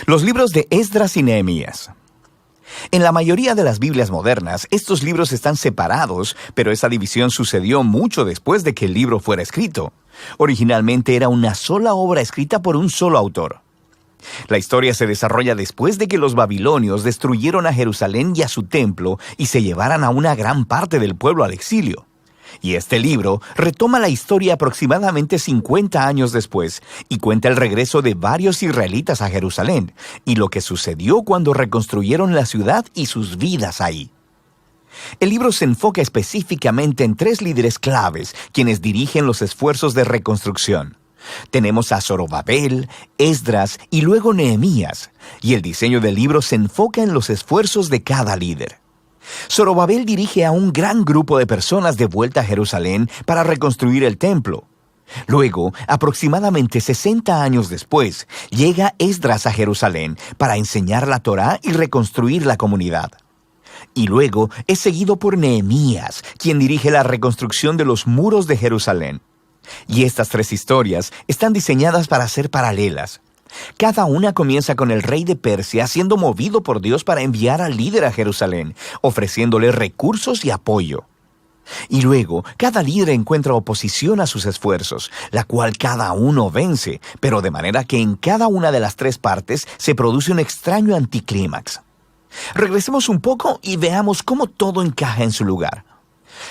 Los libros de Esdras y Nehemías. En la mayoría de las Biblias modernas, estos libros están separados, pero esa división sucedió mucho después de que el libro fuera escrito. Originalmente era una sola obra escrita por un solo autor. La historia se desarrolla después de que los babilonios destruyeron a Jerusalén y a su templo y se llevaran a una gran parte del pueblo al exilio. Y este libro retoma la historia aproximadamente 50 años después y cuenta el regreso de varios israelitas a Jerusalén y lo que sucedió cuando reconstruyeron la ciudad y sus vidas ahí. El libro se enfoca específicamente en 3 líderes claves quienes dirigen los esfuerzos de reconstrucción. Tenemos a Zorobabel, Esdras y luego Nehemías, y el diseño del libro se enfoca en los esfuerzos de cada líder. Zorobabel dirige a un gran grupo de personas de vuelta a Jerusalén para reconstruir el templo. Luego, aproximadamente 60 años después, llega Esdras a Jerusalén para enseñar la Torá y reconstruir la comunidad. Y luego es seguido por Nehemías, quien dirige la reconstrucción de los muros de Jerusalén. Y estas 3 historias están diseñadas para ser paralelas. Cada una comienza con el rey de Persia siendo movido por Dios para enviar al líder a Jerusalén, ofreciéndole recursos y apoyo. Y luego, cada líder encuentra oposición a sus esfuerzos, la cual cada uno vence, pero de manera que en cada una de las 3 partes se produce un extraño anticlímax. Regresemos un poco y veamos cómo todo encaja en su lugar.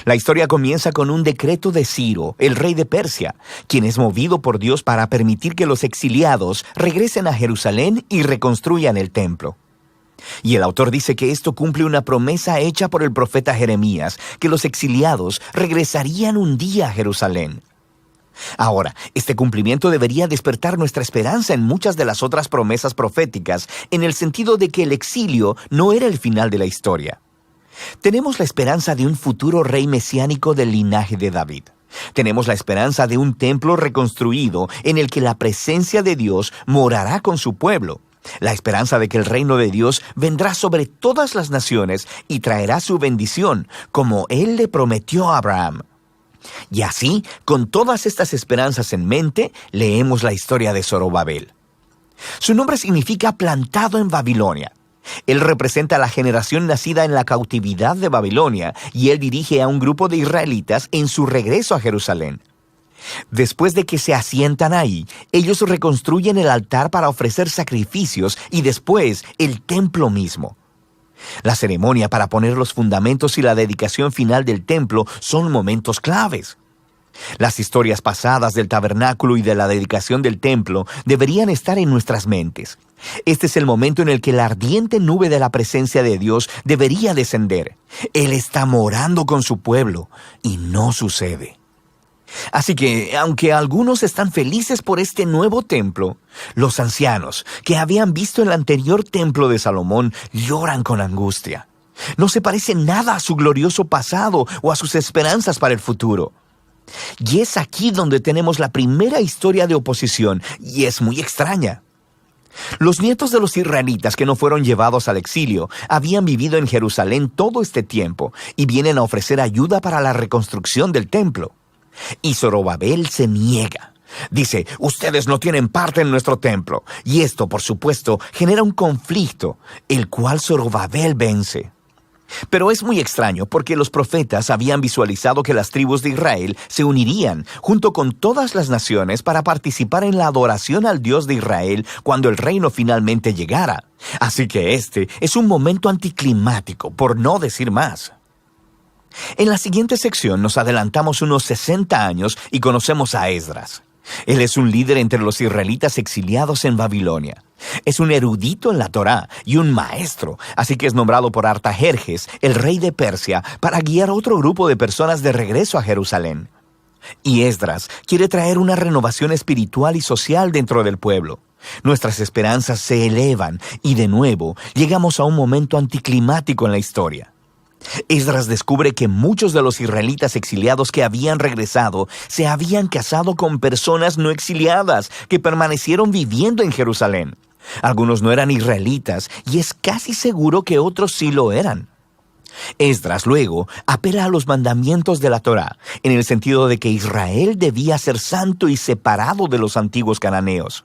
La historia comienza con un decreto de Ciro, el rey de Persia, quien es movido por Dios para permitir que los exiliados regresen a Jerusalén y reconstruyan el templo. Y el autor dice que esto cumple una promesa hecha por el profeta Jeremías, que los exiliados regresarían un día a Jerusalén. Ahora, este cumplimiento debería despertar nuestra esperanza en muchas de las otras promesas proféticas, en el sentido de que el exilio no era el final de la historia. Tenemos la esperanza de un futuro rey mesiánico del linaje de David. Tenemos la esperanza de un templo reconstruido en el que la presencia de Dios morará con su pueblo. La esperanza de que el reino de Dios vendrá sobre todas las naciones y traerá su bendición, como Él le prometió a Abraham. Y así, con todas estas esperanzas en mente, leemos la historia de Zorobabel. Su nombre significa plantado en Babilonia. Él representa a la generación nacida en la cautividad de Babilonia y él dirige a un grupo de israelitas en su regreso a Jerusalén. Después de que se asientan ahí, ellos reconstruyen el altar para ofrecer sacrificios y después el templo mismo. La ceremonia para poner los fundamentos y la dedicación final del templo son momentos claves. Las historias pasadas del tabernáculo y de la dedicación del templo deberían estar en nuestras mentes. Este es el momento en el que la ardiente nube de la presencia de Dios debería descender. Él está morando con su pueblo y no sucede. Así que, aunque algunos están felices por este nuevo templo, los ancianos que habían visto el anterior templo de Salomón lloran con angustia. No se parece nada a su glorioso pasado o a sus esperanzas para el futuro. Y es aquí donde tenemos la primera historia de oposición, y es muy extraña. Los nietos de los israelitas que no fueron llevados al exilio habían vivido en Jerusalén todo este tiempo y vienen a ofrecer ayuda para la reconstrucción del templo. Y Zorobabel se niega. Dice, ustedes no tienen parte en nuestro templo. Y esto, por supuesto, genera un conflicto, el cual Zorobabel vence. Pero es muy extraño porque los profetas habían visualizado que las tribus de Israel se unirían junto con todas las naciones para participar en la adoración al Dios de Israel cuando el reino finalmente llegara. Así que este es un momento anticlimático, por no decir más. En la siguiente sección nos adelantamos unos 60 años y conocemos a Esdras. Él es un líder entre los israelitas exiliados en Babilonia. Es un erudito en la Torá y un maestro, así que es nombrado por Artajerjes, el rey de Persia, para guiar a otro grupo de personas de regreso a Jerusalén. Y Esdras quiere traer una renovación espiritual y social dentro del pueblo. Nuestras esperanzas se elevan y de nuevo llegamos a un momento anticlimático en la historia. Esdras descubre que muchos de los israelitas exiliados que habían regresado se habían casado con personas no exiliadas que permanecieron viviendo en Jerusalén. Algunos no eran israelitas y es casi seguro que otros sí lo eran. Esdras luego apela a los mandamientos de la Torá, en el sentido de que Israel debía ser santo y separado de los antiguos cananeos.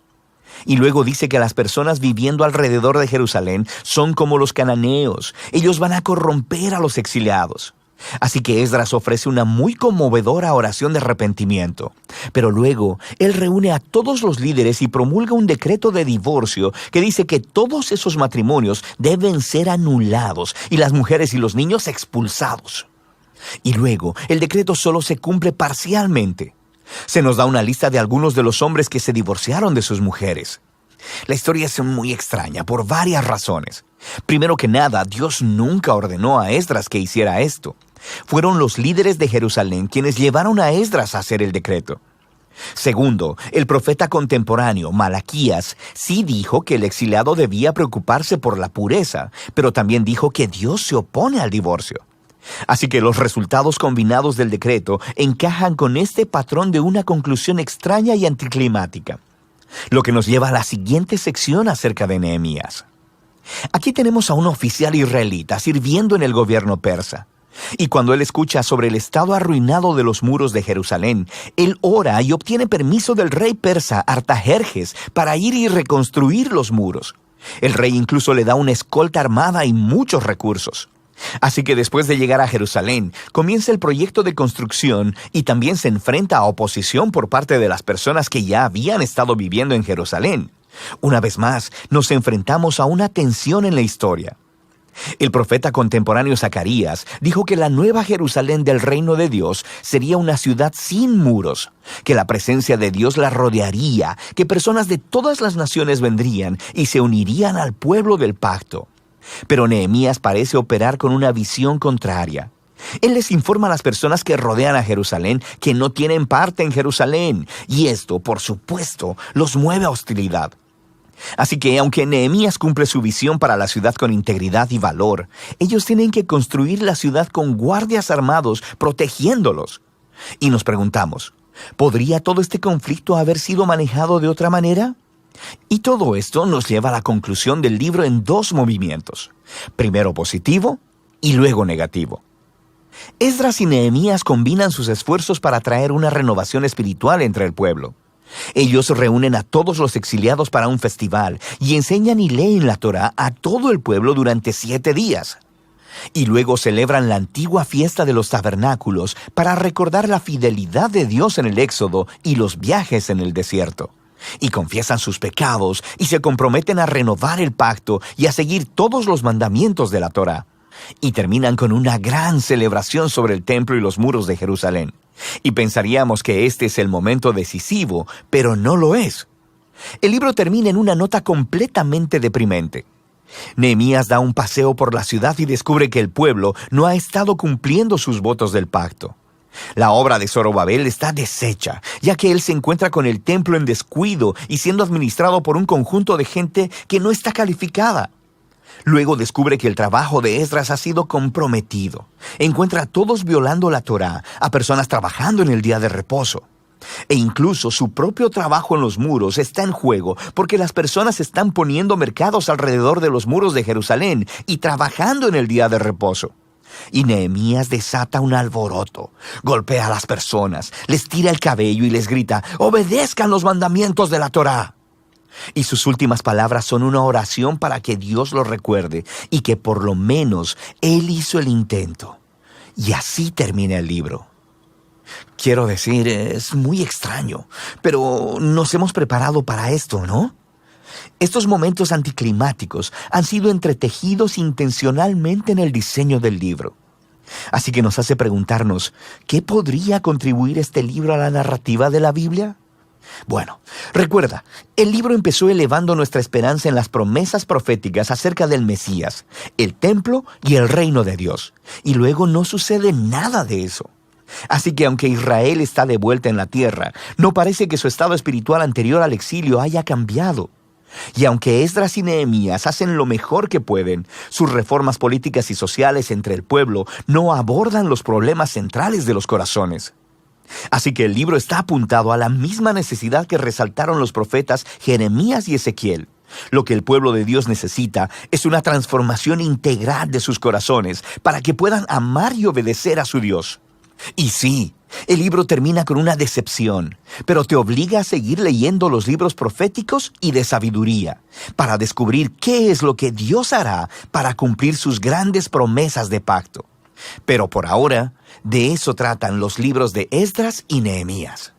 Y luego dice que las personas viviendo alrededor de Jerusalén son como los cananeos. Ellos van a corromper a los exiliados. Así que Esdras ofrece una muy conmovedora oración de arrepentimiento. Pero luego, él reúne a todos los líderes y promulga un decreto de divorcio que dice que todos esos matrimonios deben ser anulados y las mujeres y los niños expulsados. Y luego, el decreto solo se cumple parcialmente. Se nos da una lista de algunos de los hombres que se divorciaron de sus mujeres. La historia es muy extraña por varias razones. Primero que nada, Dios nunca ordenó a Esdras que hiciera esto. Fueron los líderes de Jerusalén quienes llevaron a Esdras a hacer el decreto. Segundo, el profeta contemporáneo, Malaquías, sí dijo que el exiliado debía preocuparse por la pureza, pero también dijo que Dios se opone al divorcio. Así que los resultados combinados del decreto encajan con este patrón de una conclusión extraña y anticlimática. Lo que nos lleva a la siguiente sección acerca de Nehemías. Aquí tenemos a un oficial israelita sirviendo en el gobierno persa. Y cuando él escucha sobre el estado arruinado de los muros de Jerusalén, él ora y obtiene permiso del rey persa Artajerjes para ir y reconstruir los muros. El rey incluso le da una escolta armada y muchos recursos. Así que después de llegar a Jerusalén, comienza el proyecto de construcción y también se enfrenta a oposición por parte de las personas que ya habían estado viviendo en Jerusalén. Una vez más, nos enfrentamos a una tensión en la historia. El profeta contemporáneo Zacarías dijo que la nueva Jerusalén del reino de Dios sería una ciudad sin muros, que la presencia de Dios la rodearía, que personas de todas las naciones vendrían y se unirían al pueblo del pacto. Pero Nehemías parece operar con una visión contraria. Él les informa a las personas que rodean a Jerusalén que no tienen parte en Jerusalén, y esto, por supuesto, los mueve a hostilidad. Así que, aunque Nehemías cumple su visión para la ciudad con integridad y valor, ellos tienen que construir la ciudad con guardias armados protegiéndolos. Y nos preguntamos, ¿podría todo este conflicto haber sido manejado de otra manera? Y todo esto nos lleva a la conclusión del libro en dos movimientos, primero positivo y luego negativo. Esdras y Nehemías combinan sus esfuerzos para traer una renovación espiritual entre el pueblo. Ellos reúnen a todos los exiliados para un festival y enseñan y leen la Torá a todo el pueblo durante 7 días. Y luego celebran la antigua fiesta de los tabernáculos para recordar la fidelidad de Dios en el Éxodo y los viajes en el desierto. Y confiesan sus pecados y se comprometen a renovar el pacto y a seguir todos los mandamientos de la Torá. Y terminan con una gran celebración sobre el templo y los muros de Jerusalén. Y pensaríamos que este es el momento decisivo, pero no lo es. El libro termina en una nota completamente deprimente. Nehemías da un paseo por la ciudad y descubre que el pueblo no ha estado cumpliendo sus votos del pacto. La obra de Zorobabel está deshecha, ya que él se encuentra con el templo en descuido y siendo administrado por un conjunto de gente que no está calificada. Luego descubre que el trabajo de Esdras ha sido comprometido. Encuentra a todos violando la Torá, a personas trabajando en el día de reposo. E incluso su propio trabajo en los muros está en juego porque las personas están poniendo mercados alrededor de los muros de Jerusalén y trabajando en el día de reposo. Y Nehemías desata un alboroto, golpea a las personas, les tira el cabello y les grita: «¡Obedezcan los mandamientos de la Torá!». Y sus últimas palabras son una oración para que Dios lo recuerde y que por lo menos él hizo el intento. Y así termina el libro. Quiero decir, es muy extraño, pero nos hemos preparado para esto, ¿no? Estos momentos anticlimáticos han sido entretejidos intencionalmente en el diseño del libro. Así que nos hace preguntarnos, ¿qué podría contribuir este libro a la narrativa de la Biblia? Bueno, recuerda, el libro empezó elevando nuestra esperanza en las promesas proféticas acerca del Mesías, el templo y el reino de Dios. Y luego no sucede nada de eso. Así que aunque Israel está de vuelta en la tierra, no parece que su estado espiritual anterior al exilio haya cambiado. Y aunque Esdras y Nehemías hacen lo mejor que pueden, sus reformas políticas y sociales entre el pueblo no abordan los problemas centrales de los corazones. Así que el libro está apuntado a la misma necesidad que resaltaron los profetas Jeremías y Ezequiel. Lo que el pueblo de Dios necesita es una transformación integral de sus corazones para que puedan amar y obedecer a su Dios. Y sí, el libro termina con una decepción, pero te obliga a seguir leyendo los libros proféticos y de sabiduría, para descubrir qué es lo que Dios hará para cumplir sus grandes promesas de pacto. Pero por ahora, de eso tratan los libros de Esdras y Nehemías.